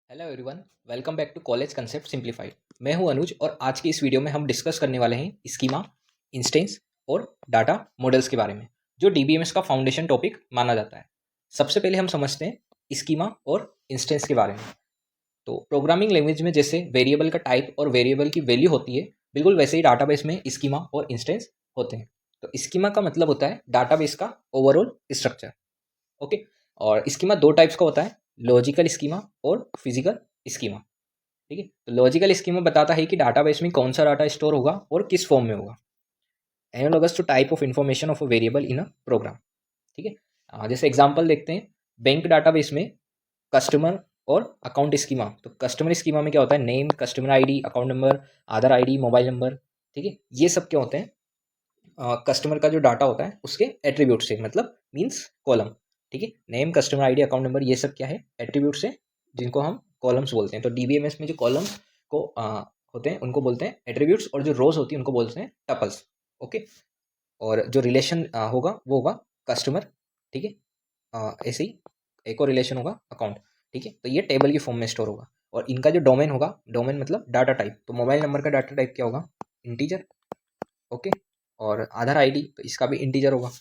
Hello everyone, welcome back to college concept simplified. मैं हूं अनुज और आज की इस वीडियो में हम डिस्कस करने वाले हैं स्कीमा, इंस्टेंस और डाटा मॉडल्स के बारे में, जो डीबीएमएस का फाउंडेशन टॉपिक माना जाता है। सबसे पहले हम समझते हैं स्कीमा और इंस्टेंस के बारे में। तो प्रोग्रामिंग लैंग्वेज में जैसे वेरिएबल का टाइप और वेरिएबल की वैल्यू होती है, बिल्कुल वैसे ही डाटाबेस में स्कीमा और इंस्टेंस होते हैं। तो स्कीमा का मतलब होता है डाटाबेस का ओवरऑल स्ट्रक्चर। ओके। और स्कीमा दो टाइप्स का होता है, लॉजिकल स्कीमा और फिजिकल स्कीमा। ठीक है। तो लॉजिकल स्कीमा बताता है कि डाटाबेस में कौन सा डाटा स्टोर होगा और किस फॉर्म में होगा। Analogous to type of information of a variable in a program. ठीक है। जैसे एग्जांपल देखते हैं, बैंक डाटाबेस में कस्टमर और अकाउंट स्कीमा। तो कस्टमर स्कीमा में क्या होता है, name, customer ID, account number, Aadhaar ID, mobile number. ठीक है। ये सब क्या होते हैं, कस्टमर का जो डाटा होता है उसके एट्रीब्यूट से, मतलब मीन्स कॉलम। ठीक है। Name, customer ID, account number, ये सब क्या है, एट्रीब्यूट से, जिनको हम कॉलम्स बोलते हैं। तो डीबीएमएस में जो कॉलम्स को होते हैं उनको बोलते हैं एट्रीब्यूट्स, और जो रोज होती है उनको बोलते हैं टपल्स। ओके। और जो रिलेशन होगा वो होगा कस्टमर। ठीक है। ऐसे ही एक और रिलेशन होगा अकाउंट। ठीक है। तो ये टेबल की फॉर्म में स्टोर होगा। और इनका जो डोमेन होगा, डोमेन मतलब डाटा टाइप, तो मोबाइल नंबर का डाटा टाइप क्या होगा, इंटीजर। ओके। और आधार आईडी, तो इसका भी इंटीजर होगा।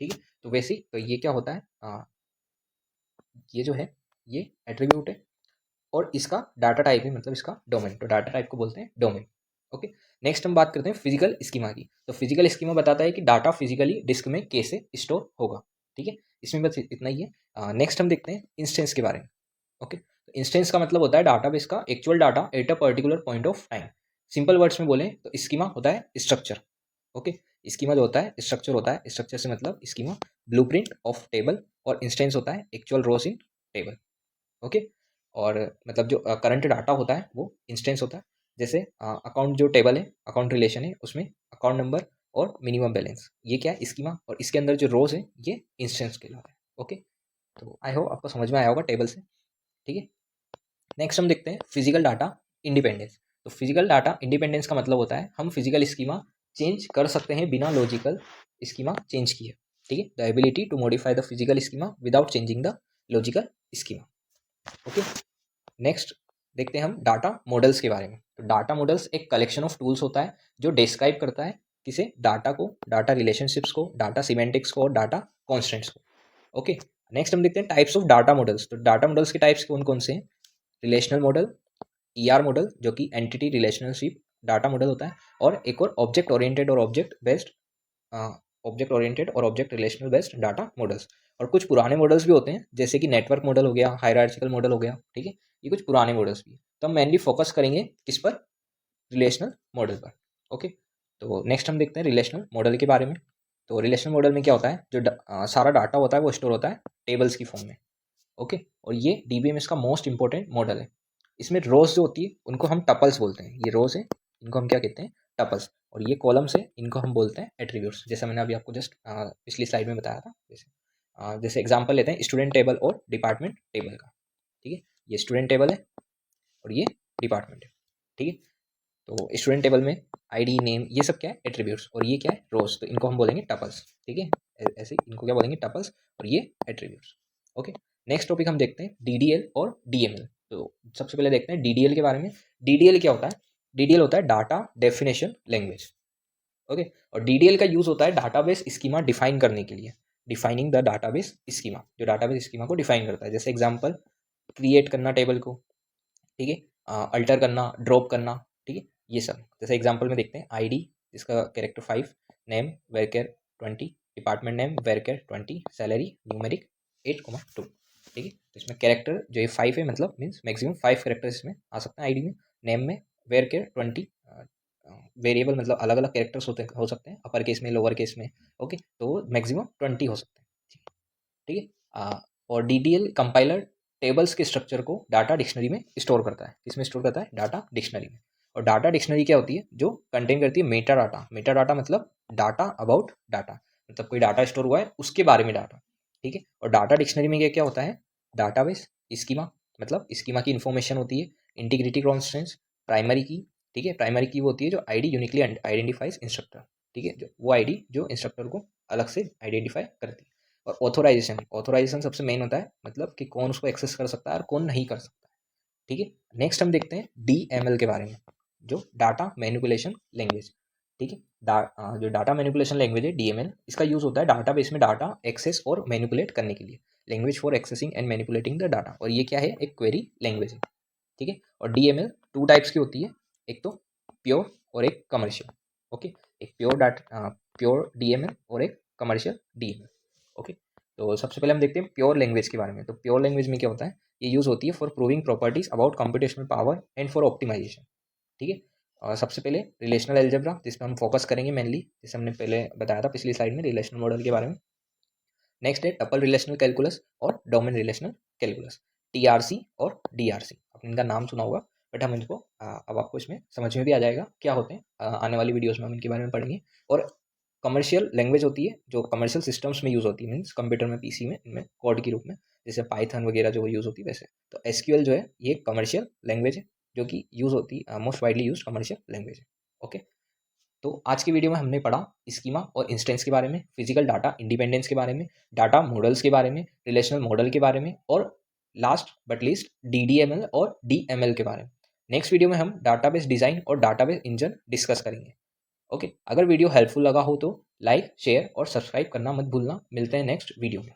ठीक है। तो वैसे ही तो ये क्या होता है, ये जो है ये एट्रीब्यूट है, और इसका डाटा टाइप है, मतलब इसका डोमेन। तो डाटा टाइप को बोलते हैं डोमेन। ओके। नेक्स्ट हम बात करते हैं फिजिकल स्कीमा की। तो फिजिकल स्कीमा बताता है कि डाटा फिजिकली डिस्क में कैसे स्टोर होगा। ठीक है। इसमें बस इतना ही है। नेक्स्ट हम देखते हैं इंस्टेंस के बारे में। ओके। तो इंस्टेंस का मतलब होता है डाटाबेस का actual data at a particular point of time. Simple words में बोलें तो स्कीमा होता है स्ट्रक्चर। ओके। स्कीमा जो होता है स्ट्रक्चर होता है, स्ट्रक्चर से मतलब स्कीमा ब्लूप्रिंट ऑफ टेबल, और इंस्टेंस होता है actual rows in table. Okay. और मतलब जो करंट डाटा होता है वो इंस्टेंस होता है। जैसे अकाउंट जो टेबल है, अकाउंट रिलेशन है, उसमें अकाउंट नंबर और मिनिमम बैलेंस, ये क्या है, स्कीमा। और इसके अंदर जो रोज है ये इंस्टेंस कहलाता है। ओके। तो आई होप आपको समझ में आया होगा टेबल से। ठीक है। नेक्स्ट हम देखते हैं फिजिकल डाटा इंडिपेंडेंस। तो फिजिकल डाटा इंडिपेंडेंस का मतलब होता है हम फिजिकल स्कीमा चेंज कर सकते हैं बिना लॉजिकल स्कीमा चेंज किए। ठीक है। The ability to modify the physical schema without changing the logical schema. Okay. Next देखते हैं हम डाटा मॉडल्स के बारे में। तो डाटा मॉडल्स एक कलेक्शन ऑफ टूल्स होता है जो डिस्क्राइब करता है किसे, डाटा को, डाटा रिलेशनशिप्स को, डाटा सिमेंटिक्स को और डाटा कॉन्स्टेंट्स को। ओके। नेक्स्ट हम देखते हैं टाइप्स ऑफ डाटा मॉडल्स। तो डाटा मॉडल्स के टाइप्स कौन कौन से हैं, रिलेशनल मॉडल, ईआर मॉडल जो कि एंटिटी रिलेशनशिप डाटा मॉडल होता है, और एक और ऑब्जेक्ट ओरिएंटेड और object relational based data models. और कुछ पुराने मॉडल्स भी होते हैं, जैसे कि नेटवर्क मॉडल हो गया, हायरार्चिकल मॉडल हो गया। ठीक है। ये कुछ पुराने मॉडल्स भी हैं। तो हम मेनली फोकस करेंगे किस पर, रिलेशनल मॉडल पर। ओके। तो नेक्स्ट हम देखते हैं रिलेशनल मॉडल के बारे में। तो रिलेशनल मॉडल में क्या होता है, जो सारा डाटा होता है वो स्टोर होता है टेबल्स की फॉर्म में। ओके। और ये डीबीएमएस का मोस्ट इंपॉर्टेंट मॉडल है। इसमें रोज जो होती है उनको हम टपल्स बोलते हैं। ये रोज है, इनको हम क्या कहते हैं, टपल्स। और ये कॉलम्स है, इनको हम बोलते हैं एट्रीब्यूट्स, जैसा मैंने अभी आपको जस्ट पिछली स्लाइड में बताया था। जैसे एग्जांपल लेते हैं स्टूडेंट टेबल और डिपार्टमेंट टेबल का। ठीक है। ये स्टूडेंट टेबल है और ये डिपार्टमेंट है। ठीक है। तो स्टूडेंट टेबल में आईडी, नेम, ये सब क्या है, एट्रीब्यूट्स, और ये क्या है, रोज। तो इनको हम बोलेंगे टपल्स। ठीक है। ऐसे इनको क्या बोलेंगे, टपल्स, और ये एट्रीब्यूट्स। ओके। नेक्स्ट टॉपिक हम देखते हैं डीडीएल और डीएमएल। तो सबसे पहले देखते हैं डीडीएल के बारे में। डीडीएल क्या होता है, डीडीएल होता है डाटा डेफिनेशन लैंग्वेज। ओके। और डीडीएल का यूज होता है डाटाबेस स्कीमा डिफाइन करने के लिए, डिफाइनिंग द डाटाबेस स्कीमा, जो डाटाबेस स्कीमा को डिफाइन करता है। जैसे एग्जांपल, क्रिएट करना टेबल को। ठीक है। अल्टर करना, ड्रॉप करना। ठीक है। ये सब जैसे एग्जांपल में देखते हैं, आईडी जिसका character 5, name varchar 20, department name varchar 20, salary numeric 8,2। ठीक है। तो इसमें कैरेक्टर जो ये 5 है, मतलब मीन्स मैक्सिमम 5 कैरेक्टर इसमें आ सकते हैं आईडी में। नेम में वेरकेर 20, वेरिएबल मतलब अलग अलग कैरेक्टर्स हो सकते हैं, अपर केस में, लोअर केस में। ओके। तो मैक्सिमम 20 हो सकते हैं। ठीक है। और डीडीएल कंपाइलर टेबल्स के स्ट्रक्चर को डाटा डिक्शनरी में स्टोर करता है। किसमें स्टोर करता है, डाटा डिक्शनरी में। और डाटा डिक्शनरी क्या होती है, जो कंटेन करती है मेटा डाटा। मेटा डाटा मतलब डाटा अबाउट डाटा, मतलब कोई डाटा स्टोर हुआ है उसके बारे में डाटा। ठीक है। और डाटा डिक्शनरी में क्या क्या होता है, डाटाबेस स्कीमा, मतलब स्कीमा की इन्फॉर्मेशन होती है, इंटीग्रिटी कॉन्स्टेंट्स, प्राइमरी की। ठीक है। प्राइमरी की वो होती है जो आईडी यूनिकली आइडेंटिफाइज इंस्ट्रक्टर। ठीक है। जो वो आईडी जो इंस्ट्रक्टर को अलग से आइडेंटिफाई करती है। और ऑथोराइजेशन, ऑथोराइजेशन सबसे मेन होता है, मतलब कि कौन उसको एक्सेस कर सकता है और कौन नहीं कर सकता है। ठीक है। नेक्स्ट हम देखते हैं DML के बारे में, जो डाटा मैनिपुलेशन लैंग्वेज। ठीक है। जो डाटा मैनिपुलेशन लैंग्वेज है DML, इसका यूज़ होता है डाटाबेस में डाटा एक्सेस और मैनिपुलेट करने के लिए। Language for accessing and manipulating the data. और ये क्या है, एक क्वेरी लैंग्वेज है। ठीक है। और DML 2 टाइप्स की होती है, एक तो प्योर और एक कमर्शियल। ओके। एक प्योर DML और एक कमर्शियल DML। ओके। तो सबसे पहले हम देखते हैं प्योर लैंग्वेज के बारे में। तो प्योर लैंग्वेज में क्या होता है, ये यूज़ होती है for proving properties about computational power and for optimisation. ठीक है। और सबसे पहले रिलेशनल एल्जेब्रा, जिसमें हम फोकस करेंगे मेनली, जैसे हमने पहले बताया था पिछली स्लाइड में रिलेशनल मॉडल के बारे में। नेक्स्ट है टपल रिलेशनल कैलकुलस और डोमेन रिलेशनल कैलकुलस, TRC और DRC। आपने इनका नाम सुना होगा, बट हम इनको अब आपको इसमें समझ में भी आ जाएगा क्या होते हैं। आने वाली वीडियोस में हम इनके बारे में पढ़ेंगे। और कमर्शियल लैंग्वेज होती है जो कमर्शियल सिस्टम्स में यूज़ होती है, मीन्स कंप्यूटर में, PC में, इनमें कोड के रूप में, जैसे पाइथन वगैरह जो यूज़ होती है वैसे। तो SQL जो है ये कमर्शियल लैंग्वेज है, जो कि यूज़ होती है, most widely use commercial language है। ओके। तो आज की वीडियो में हमने पढ़ा स्कीमा और इंस्टेंस के बारे में, फिजिकल डाटा इंडिपेंडेंस के बारे में, डाटा मॉडल्स के बारे में, रिलेशनल मॉडल के बारे में, और लास्ट बट लीस्ट DDML और DML के बारे में। नेक्स्ट वीडियो में हम डाटाबेस डिज़ाइन और डाटाबेस इंजन डिस्कस करेंगे। ओके। अगर वीडियो हेल्पफुल लगा हो तो लाइक, शेयर और सब्सक्राइब करना मत भूलना। मिलते हैं नेक्स्ट वीडियो में।